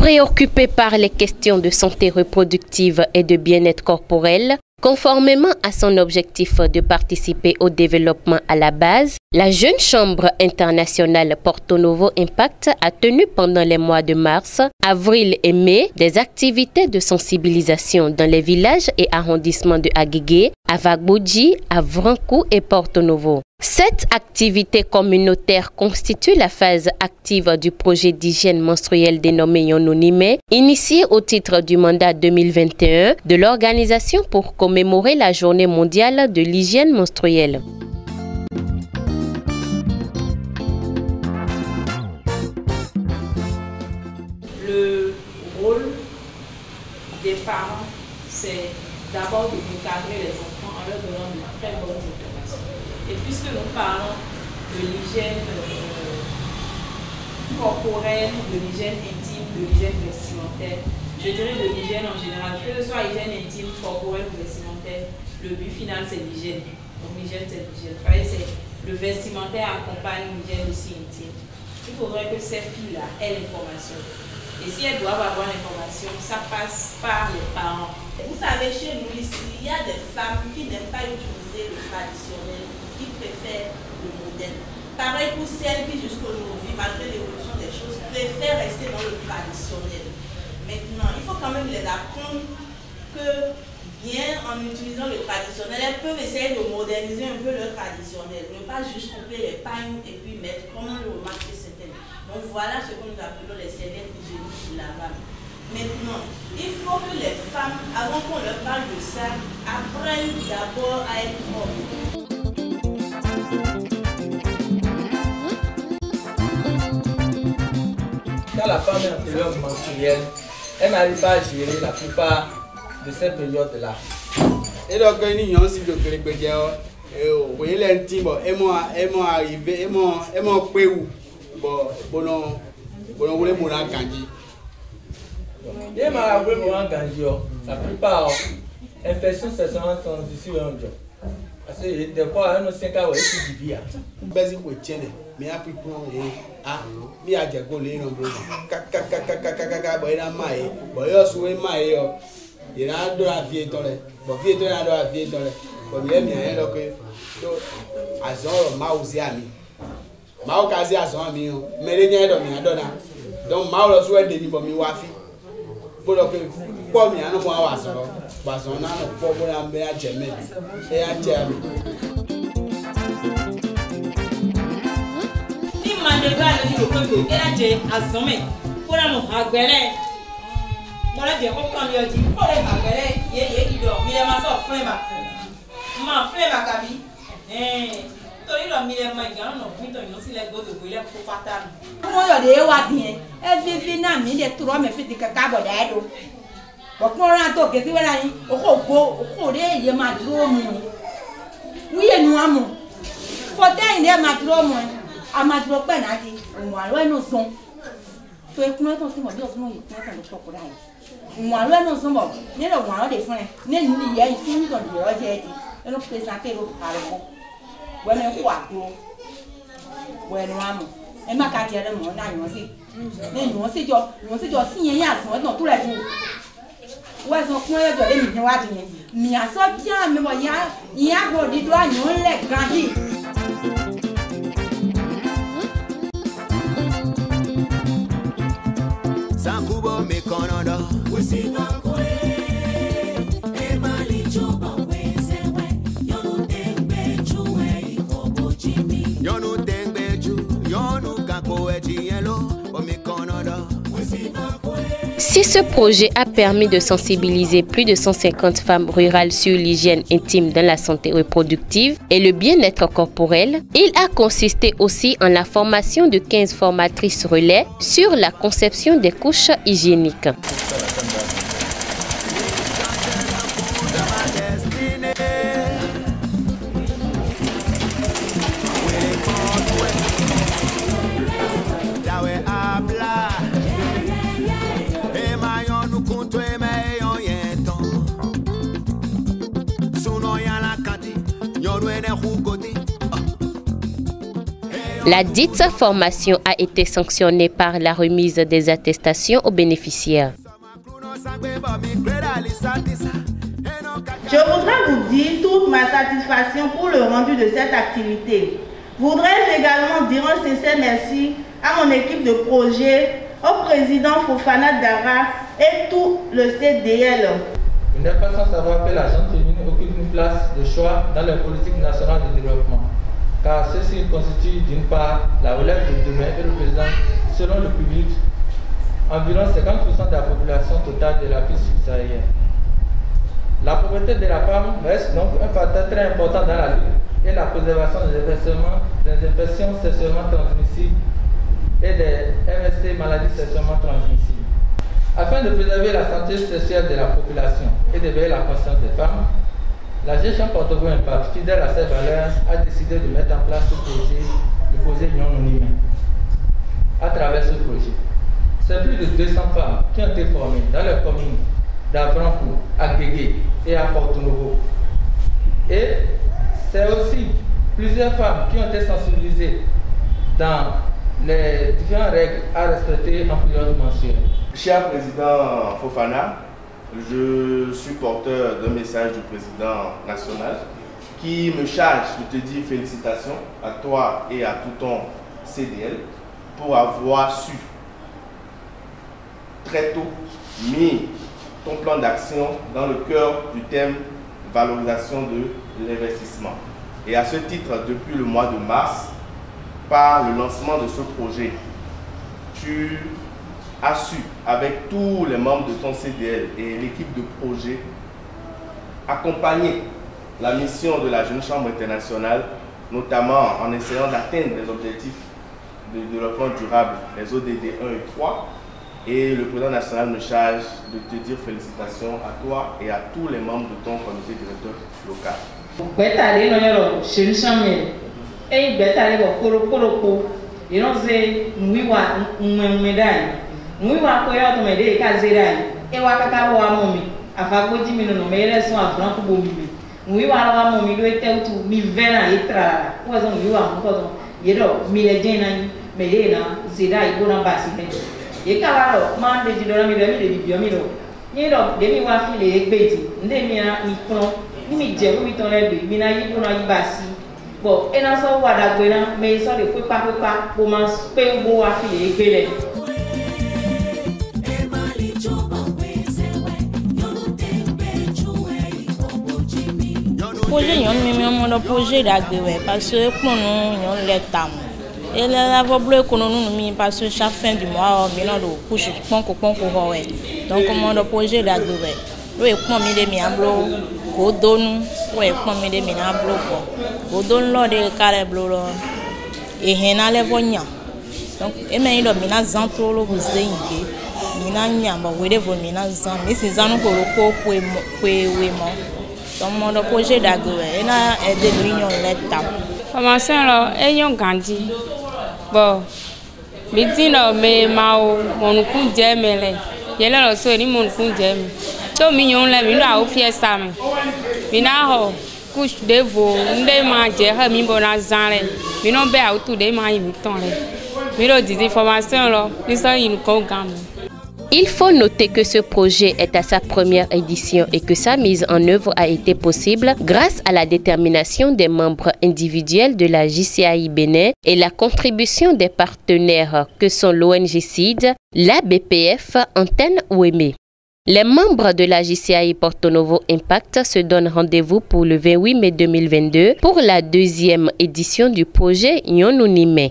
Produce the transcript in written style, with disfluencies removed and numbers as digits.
Préoccupé par les questions de santé reproductive et de bien-être corporel, conformément à son objectif de participer au développement à la base, la Jeune Chambre internationale Porto Novo Impact a tenu pendant les mois de mars, avril et mai des activités de sensibilisation dans les villages et arrondissements de Agégué, Avagboudji, Avrankou et Porto Novo. Cette activité communautaire constitue la phase active du projet d'hygiène menstruelle dénommé Yononime, initié au titre du mandat 2021 de l'Organisation pour commémorer la Journée mondiale de l'hygiène menstruelle. Le rôle des parents, c'est d'abord de encadrer les enfants en leur donnant de très bonnes informations. Et puisque nous parlons de l'hygiène corporelle, de l'hygiène intime, de l'hygiène vestimentaire, je dirais de l'hygiène en général, que ce soit hygiène intime, corporelle ou vestimentaire, le but final c'est l'hygiène. Donc l'hygiène c'est l'hygiène. C'est le vestimentaire accompagne l'hygiène aussi intime. Il faudrait que ces filles-là aient l'information. Et si elles doivent avoir l'information, ça passe par les parents. Vous savez, chez nous ici, il y a des femmes qui n'aiment pas utiliser le traditionnel, qui préfèrent le moderne. Pareil pour celles qui jusqu'aujourd'hui, malgré l'évolution des choses, préfèrent rester dans le traditionnel. Maintenant, il faut quand même les apprendre que bien en utilisant le traditionnel, elles peuvent essayer de moderniser un peu le traditionnel, ne pas juste couper les pagnes et puis mettre, comme on le remarque certaines. Donc voilà ce que nous appelons les serviettes hygiéniques de lavable. Maintenant, il faut que les femmes, avant qu'on leur parle de ça, apprennent d'abord à être propres. Quand la femme est en période menstruelle, elle n'arrive pas à gérer la plupart de ces périodes-là. Et donc, nous avons aussi le vous voyez l'intime, et moi arrivé, et moi payé où bon voulez mon ganji. Et ma voulez mon ganji, la plupart infections sexuelles sont ici en jour. Parce que des fois, nous 5 ans, c'est du bien. Basique pour tienne, mais après pour ah, mi a déjà collé non bro. Kaka boy na mai, boy yo suwe mai yo. Il a de la vie tole. Bon vie tole na de la vie tole. Bon il est bien donc to azon ma uzi ami. Ma o kazi azon ami yo. Mais les bien do mi adona. Donc ma o lo suwe de ni bo mi wa fi. Bo do ke po mi anu mo wa so. Ba so na no po bo na be a jeme. E a jeme. Mandela le yo ko era je azome ko na mo agbere mo la je ko kan yo ji ko le agbere ye di do mi le ma so fun ma ka bi torí lo mi le ma gan no mi to yo si le godo go ile ko pata nu mo yo de wa bien e vivi na mi de tro me fi di kaka bo da do bo ko ran to ke si we la yin o ko de ye ma duro mu wi ye nu amu ko te inde ma duro mu amaduro pẹ na di òun àlọ́ ẹnu sùn tó ekun ẹ̀tọ́ sí mọ̀ bí ọ̀sùn yìí fún ẹ̀tọ́ ló sọ̀kọ̀ láyé òun àlọ́ ẹnu sùn bọ̀ nílò òun àlọ́ de fún ẹ nílùú ìyẹ́ yìí fún nítorí ìrọ̀ jẹ́ ẹ̀dì ẹnu pèsè akéèrò àrẹ kọ́ wẹ́n ẹ̀ kó àkúrò wẹ́n ẹ̀ amọ̀ ẹ̀ má ka tiẹ̀ lẹ́nu ọ̀nà àyàn sí ní ìyàn síjọ sí yẹn yà sùn ẹ̀tọ́ tó rẹ̀ dùn wọ́n sọ fún ẹ̀jọ̀ lé mi níwájú yẹn mi àsọ bí àmì wọ̀ yá gbọ́ dídú àyàn ńlẹ̀ gàdí. Sankubo me konodo Wesivakwe Emali choba wezewe Yonu tengbe chuwe ikobo chimi Yonu tengbe chu Yonu kako echielo Ome konodo Wesivakwe. Si ce projet a permis de sensibiliser plus de 150 femmes rurales sur l'hygiène intime dans la santé reproductive et le bien-être corporel, il a consisté aussi en la formation de 15 formatrices relais sur la conception des couches hygiéniques. La dite formation a été sanctionnée par la remise des attestations aux bénéficiaires. Je voudrais vous dire toute ma satisfaction pour le rendu de cette activité. Voudrais-je également dire un sincère merci à mon équipe de projet, au président Fofana Dara et tout le CDL. Il n'est pas sans savoir que la gente féminine occupe une place de choix dans la politique nationale de développement, car ceci constitue d'une part la relève de demain et représentent, selon le public, environ 50% de la population totale de la piste subsaharienne. La pauvreté de la femme reste donc un facteur très important dans la lutte et la préservation des infections sexuellement transmissibles et des MST, maladies sexuellement transmissibles. Afin de préserver la santé sexuelle de la population et d'éveiller la conscience des femmes, la GCHAM Porto-Novo Impact, fidèle à ses valeurs, a décidé de mettre en place ce projet, le projet Union Unime. À travers ce projet, c'est plus de 200 femmes qui ont été formées dans les communes d'Avrancourt, à Guégué et à Porto-Novo. Et c'est aussi plusieurs femmes qui ont été sensibilisées dans les différentes règles à respecter en période mensuelle. Cher président Fofana, je suis porteur d'un message du président national qui me charge de te dire félicitations à toi et à tout ton CDL pour avoir su très tôt mis ton plan d'action dans le cœur du thème valorisation de l'investissement. Et à ce titre, depuis le mois de mars, par le lancement de ce projet, tu as su, avec tous les membres de ton CDL et l'équipe de projet, accompagner la mission de la Jeune Chambre internationale, notamment en essayant d'atteindre les objectifs de développement durable, les ODD 1 et 3. Et le président national me charge de te dire félicitations à toi et à tous les membres de ton comité directeur local. Projet yon mi projet d'agréé parce que pour nous yon l'état et la voble qu'on nous mis parce que chaque fin du mois on do couche ponko ouais donc mon projet d'agréé le pour mi de mi amblo ko donu ouais pour mi de mi amblo ko don lo de carré blo et hena le vonya donc et mais il mi na zantro lo buzinge mi na nyamba we de vo mi na zan mi si zanu ko ko we mo donc mon projet d'agréé na aide l'union l'état formation là ayant grandi bon midino me mao mon ku jemele yele lo so ni mon ku jem to mi yon le mi na o fiesta me mi na ho couche de vo nde ma je ha mi bona zanle mi no be auto de ma yi ton le mi lo di formation là ni so yin ko gam. Il faut noter que ce projet est à sa première édition et que sa mise en œuvre a été possible grâce à la détermination des membres individuels de la JCAI Bénin et la contribution des partenaires que sont l'ONG CID, la BPF, Antenne Ouémé. Les membres de la JCAI Porto-Novo Impact se donnent rendez-vous pour le 28 mai 2022 pour la deuxième édition du projet Union Unime.